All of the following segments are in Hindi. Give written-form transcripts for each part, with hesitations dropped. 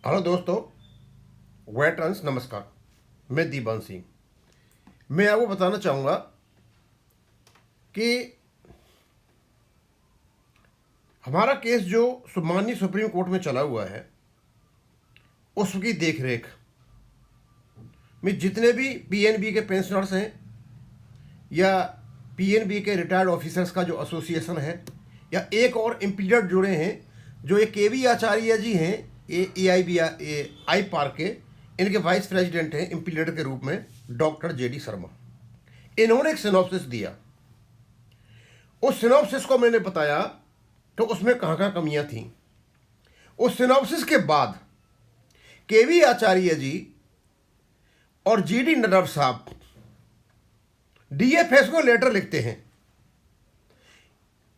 हेलो दोस्तों, वेटरन्स नमस्कार। मैं दीपान सिंह। मैं आपको बताना चाहूँगा कि हमारा केस जो माननीय सुप्रीम कोर्ट में चला हुआ है उसकी देखरेख में जितने भी पीएनबी के पेंशनर्स हैं या पीएनबी के रिटायर्ड ऑफिसर्स का जो एसोसिएशन है या एक और इम्प्लीडेड जुड़े हैं जो ये केवी आचार्य जी हैं, ये आई पार्क के इनके वाइस प्रेसिडेंट हैं इम्प्लीडेड के रूप में डॉक्टर जेडी शर्मा। इन्होंने एक सिनॉप्सिस दिया। उस सिनॉप्सिस को मैंने बताया तो उसमें कहाँ कहाँ कमियां थीं। उस सिनॉप्सिस के बाद केवी आचार्य जी और जीडी नड्डा साहब डीएफएस को लेटर लिखते हैं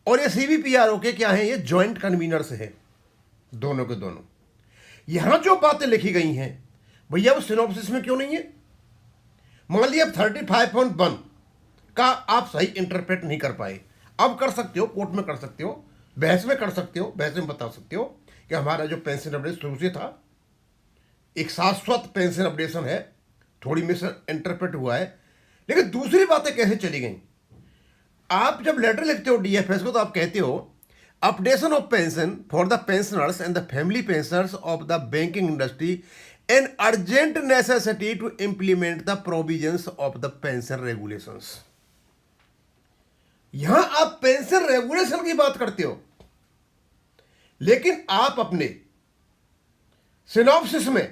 और ये सीबीपीआरओ के क्या हैं, ये जॉइंट कन्वीनर्स हैं दोनों के दोनों। यहां जो बातें लिखी गई हैं भैया वो सिनॉप्सिस में क्यों नहीं है? मान लिया 35.1 का आप सही इंटरप्रेट नहीं कर पाए, अब कर सकते हो, कोर्ट में कर सकते हो, बहस में कर सकते हो, बहस में बता सकते हो कि हमारा जो पेंशन अपडेशन शुरू से था एक शाश्वत पेंशन अपडेशन है, थोड़ी मिस इंटरप्रेट हुआ है। लेकिन दूसरी बातें कैसे चली गई? आप जब लेटर लिखते हो डीएफएस को तो आप कहते हो updation of pension for the pensioners and the family pensioners of the banking industry an urgent necessity to implement the provisions of the pension regulations. यहां आप पेंशन रेगुलेशन की बात करते हो, लेकिन आप अपने सिनॉप्सिस में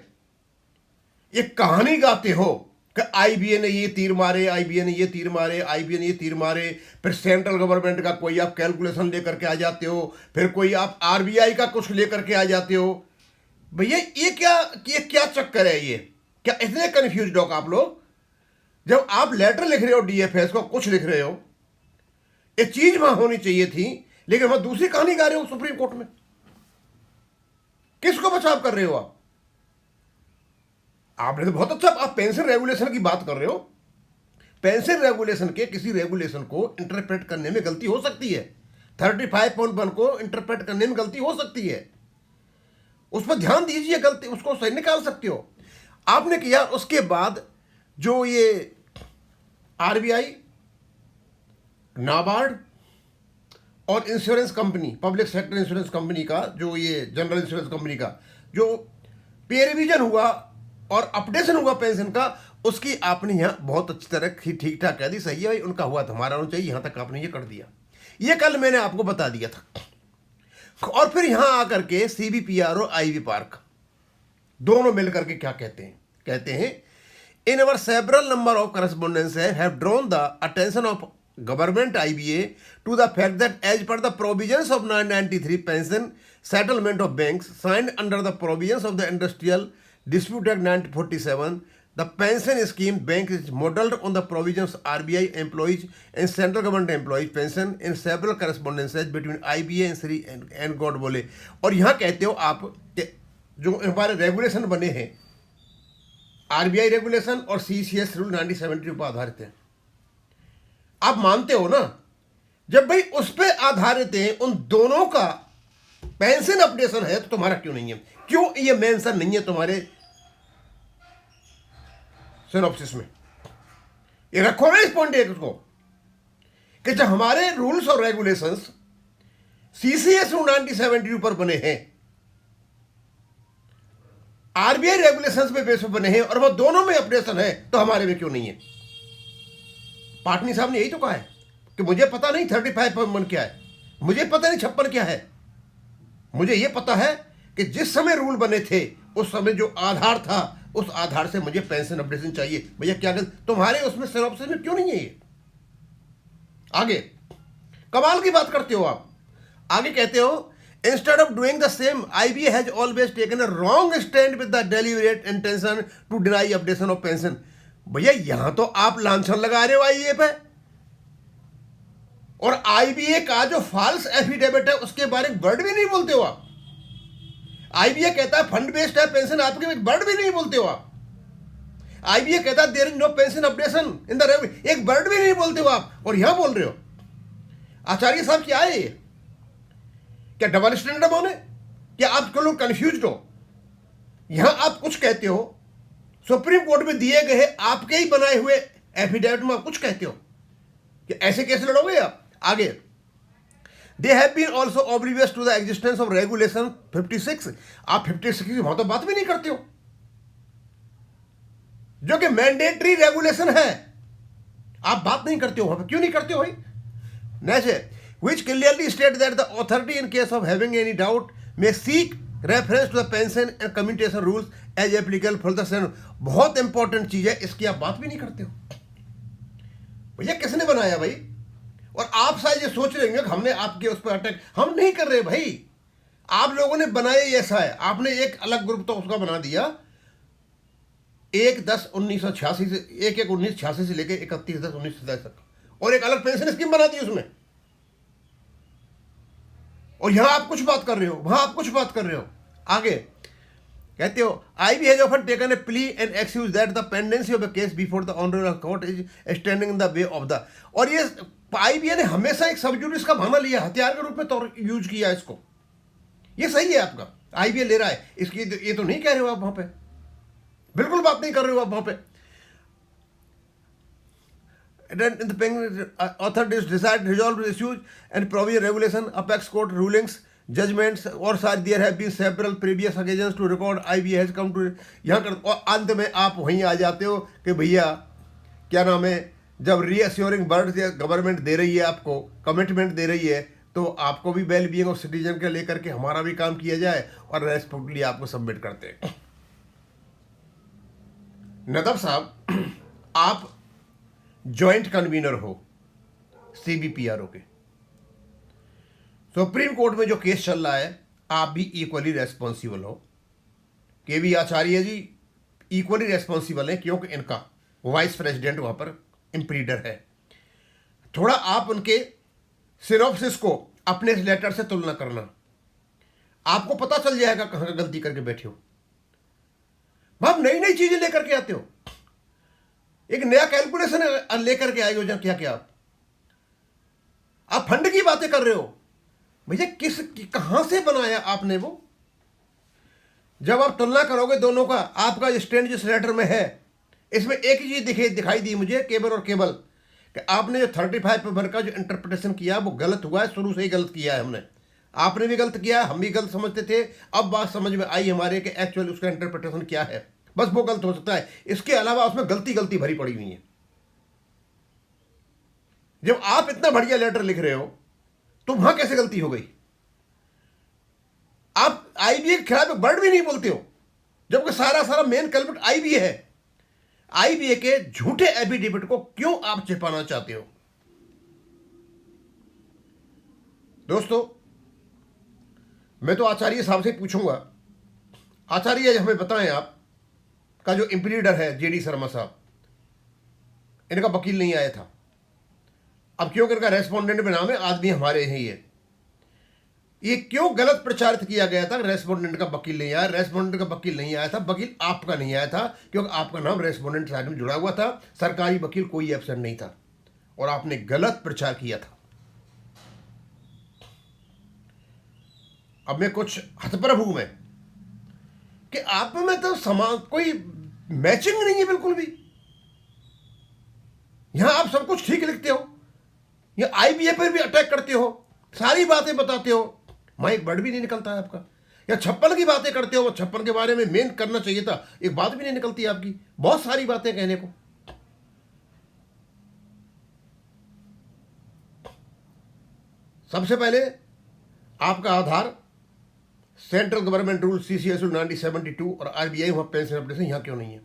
एक कहानी गाते हो कि आईबीए ने ये तीर मारे, आईबीए ने ये तीर मारे, आईबीए ने ये तीर मारे, फिर सेंट्रल गवर्नमेंट का कोई आप कैलकुलेशन लेकर के आ जाते हो, फिर कोई आप आरबीआई का कुछ लेकर के आ जाते हो। भैया ये क्या चक्कर है? ये क्या इतने कंफ्यूज हो आप लोग? जब आप लेटर लिख रहे हो डीएफएस को, कुछ लिख रहे हो, एक चीज वहां होनी चाहिए थी, लेकिन वहां दूसरी कहानी गा रहे हो सुप्रीम कोर्ट में। किसको बचाव कर रहे हो आप? आपने तो बहुत अच्छा, आप पेंशन रेगुलेशन की बात कर रहे हो। पेंशन रेगुलेशन के किसी रेगुलेशन को इंटरप्रेट करने में गलती हो सकती है, 35.1 को इंटरप्रेट करने में गलती हो सकती है, उस पर ध्यान दीजिए, गलती उसको सही निकाल सकते हो। आपने किया। उसके बाद जो ये आरबीआई, नाबार्ड और insurance company, public sector insurance company का जो ये जनरल इंश्योरेंस कंपनी का जो पे रिवीजन हुआ और अपडेशन हुआ पेंशन का, उसकी आपने यहाँ बहुत अच्छी तरह ठीक ठाक कह दी, सही है भाई, उनका हुआ था, हमारा होना चाहिए, यहाँ तक आपने ये कर दिया। ये कल मैंने आपको बता दिया था। और फिर यहाँ आकर के सीबीपीआरओ आईवी पार्क दोनों मिलकर के क्या कहते हैं in our several number of correspondence have drawn the attention of government IBA to the fact that as per the provisions of 993 pension settlement of banks signed under the provisions of the industrial Dispute Act 1947, the pension scheme bank is modeled on the provisions of RBI employees and central government employees pension in several correspondences between IBA and Sri and God बोले। और यहाँ कहते हो आप जो हमारे रेगुलेशन बने हैं आरबीआई रेगुलेशन और सीसीएस रूल 1970 पर आधारित है। आप मानते हो ना? जब भाई उस पर आधारित है, उन दोनों का पेंशन अपडेशन है, तो तुम्हारा क्यों नहीं है? क्यों ये मेंशन नहीं है तुम्हारे सिनॉप्सिस में? ये रखो ना इस पॉइंट एक को कि जब हमारे रूल्स और रेगुलेशंस सीसीएस रूल 1972 पर बने हैं, आरबीआई रेगुलेशंस पे बेस पर बने हैं और वो दोनों में अपडेशन है, तो हमारे में क्यों नहीं है? पाटनी साहब ने यही तो कहा है कि मुझे पता नहीं 35.1 क्या है, मुझे पता नहीं 56 क्या है, मुझे यह पता है कि जिस समय रूल बने थे उस समय जो आधार था उस आधार से मुझे पेंशन अपडेशन चाहिए। भैया क्या कर तुम्हारे उसमें सिनॉप्सिस में क्यों नहीं है ये? आगे कमाल की बात करते हो आप। आगे कहते हो instead of doing the same IBA has always taken a wrong stand with the deliberate intention to deny updation of pension. भैया यहां तो आप लांछन लगा रहे हो आईबीए पे, और आईबीए का जो फॉल्स एफिडेविट है उसके बारे में वर्ड भी नहीं बोलते हो आप। आईबीए कहता है फंड बेस्ड है पेंशन, आपके एक वर्ड भी नहीं बोलते हो आप। आईबीए कहता है there is no pension updation in the revenue, एक वर्ड भी नहीं बोलते हो आप, और यहां बोल रहे हो। आचार्य साहब क्या है ये? क्या डबल स्टैंडर्ड होने? क्या आप लोग कंफ्यूज हो? यहां आप कुछ कहते हो, सुप्रीम कोर्ट में दिए गए आपके ही बनाए हुए एफिडेविट में आप कुछ कहते हो कि ऐसे कैसे लड़ोगे आप आगे। They have been also oblivious to the existence of regulation 56। आप 56 की वहां तो बात भी नहीं करते हो, जो कि मैंडेटरी रेगुलेशन है, आप बात नहीं करते हो वहां पर। क्यों नहीं करते हो भाई? Next, which clearly state that the authority in case of having any doubt may seek reference to the pension and commutation rules as applicable for the same। बहुत इंपॉर्टेंट चीज है, इसकी आप बात भी नहीं करते हो। भैया किसने बनाया भाई? और आप शायद ये सोच रहे होंगे कि हमने आपके उस पर अटैक, हम नहीं कर रहे भाई, आप लोगों ने बनाया ही ऐसा है। आपने एक अलग ग्रुप तो उसका बना दिया 1/10/1986 से 1/1/1986 से लेकर 31/10/1927 तक, और एक अलग पेंशन स्कीम बना दी उसमें, और यहां आप कुछ बात कर रहे हो, वहां आप कुछ बात कर रहे हो। आगे कहते हो IB has often taken a plea and excuse that the pendency of a case before the honourable court is standing in the way of the. और ये IB ने हमेशा एक सबजुडिस का बहाना लिया, हथियार के रूप में तो यूज किया इसको। ये सही है आपका, IB ले रहा है इसकी, ये तो नहीं कह रहे हो आप वहां पे, बिल्कुल बात नहीं कर रहे हो आप वहां पे। The authorities decide resolve issues and provide regulation, apex court rulings, judgments, और सारी there have been several previous occasions to record IB has come to यहाँ कर, और अंत में आप वहीं आ जाते हो कि भैया क्या नाम है, जब रीअश्योरिंग वर्ड गवर्नमेंट दे रही है, आपको कमिटमेंट दे रही है, तो आपको भी वेल बीइंग ऑफ सिटीजन के लेकर के हमारा भी काम किया जाए, और रेस्पेक्टफुली आपको सबमिट करते हैं। नदब साहब, आप जॉइंट कन्वीनर हो CBPRO के, सुप्रीम कोर्ट में जो केस चल रहा है आप भी इक्वली रेस्पॉन्सिबल हो। KV आचार्य जी इक्वली रेस्पॉन्सिबल है, क्योंकि इनका वाइस प्रेसिडेंट वहां पर इम्प्रीडर है। थोड़ा आप उनके सिनॉप्सिस को अपने लेटर से तुलना करना, आपको पता चल जाएगा कहां का गलती करके बैठे हो। आप नई नई चीजें लेकर के आते हो, एक नया कैलकुलेशन लेकर के आए हो। जब क्या क्या आप फंड की बातें कर रहे हो भैया, कहां से बनाया आपने वो? जब आप तुलना करोगे दोनों का, आपका स्टैंड जिस लेटर में है, इसमें एक ही चीज दिखाई दी मुझे, केबल और केबल, कि आपने जो 35 का जो इंटरप्रिटेशन किया वो गलत हुआ है, शुरू से ही गलत किया है हमने। आपने भी गलत किया, हम भी गलत समझते थे, अब बात समझ में आई हमारे कि एक्चुअली उसका इंटरप्रिटेशन क्या है, बस वो गलत हो सकता है, इसके अलावा उसमें गलती भरी पड़ी हुई है। जब आप इतना बढ़िया लेटर लिख रहे हो तो वहां कैसे गलती हो गई? आप IB के खिलाफ एक वर्ड भी नहीं बोलते हो, जबकि सारा मेन कल्प्रिट IB है। IB के झूठे एफिडेविट को क्यों आप छिपाना चाहते हो? दोस्तों, मैं तो आचार्य साहब से पूछूंगा, आचार्य हमें बताएं, आप का जो इम्प्लीडर है JD शर्मा साहब, इनका वकील नहीं आया था, अब क्यों इनका रेस्पोंडेंट में नाम है, आदमी हमारे ही है। ये क्यों गलत प्रचारित किया गया था? रेस्पोंडेंट का वकील नहीं आया, रेस्पोंडेंट का वकील नहीं आया था, वकील आपका नहीं आया था, क्योंकि आपका नाम रेस्पोंडेंट साइड में जुड़ा हुआ था, सरकारी वकील कोई एब्सेंट नहीं था, और आपने गलत प्रचार किया था। अब मैं कुछ हतप्रभ हूं मैं कि आप में तो समान कोई मैचिंग नहीं है बिल्कुल भी। यहां आप सब कुछ ठीक लिखते हो, या IBA पर भी अटैक करते हो, सारी बातें बताते हो, वहां एक वर्ड भी नहीं निकलता है आपका। या 56 की बातें करते हो, वो 56 के बारे में मेन करना चाहिए था, एक बात भी नहीं निकलती आपकी, बहुत सारी बातें कहने को। सबसे पहले आपका आधार सेंट्रल गवर्नमेंट रूल CCSU 1972 और RBI वहां पेंशन अपडेशन यहां क्यों नहीं है?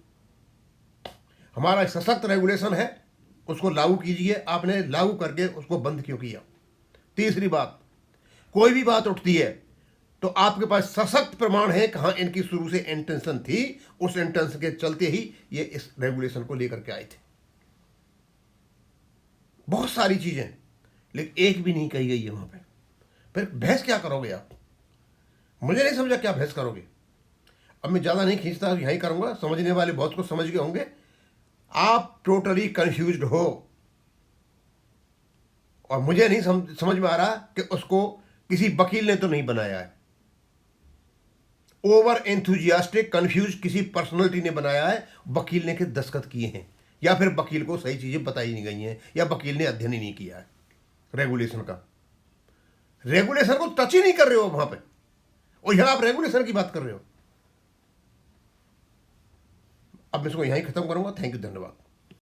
हमारा सशक्त रेगुलेशन है, उसको लागू कीजिए, आपने लागू करके उसको बंद क्यों किया? तीसरी बात, कोई भी बात उठती है तो आपके पास सशक्त प्रमाण है कहां इनकी शुरू से इंटेंशन थी, उस इंटेंशन के चलते ही ये इस रेगुलेशन को लेकर के आए थे। बहुत सारी चीजें, लेकिन एक भी नहीं कही गई है वहां पे। फिर बहस क्या करोगे आप? मुझे नहीं समझा क्या बहस करोगे। अब मैं ज्यादा नहीं खींचता, यहीं करूंगा, समझने वाले बहुत कुछ समझ गए होंगे। आप टोटली कंफ्यूज्ड हो, और मुझे नहीं समझ में आ रहा कि उसको किसी वकील ने तो नहीं बनाया है। ओवर एंथुजियास्टिक कंफ्यूज किसी पर्सनैलिटी ने बनाया है, वकील ने के दस्तखत किए हैं, या फिर वकील को सही चीजें बताई नहीं गई हैं, या वकील ने अध्ययन ही नहीं किया है रेगुलेशन का। रेगुलेशन को टच ही नहीं कर रहे हो वहां पे, और यहां आप रेगुलेशन की बात कर रहे हो। अब मैं इसको यहीं खत्म करूंगा। थैंक यू, धन्यवाद।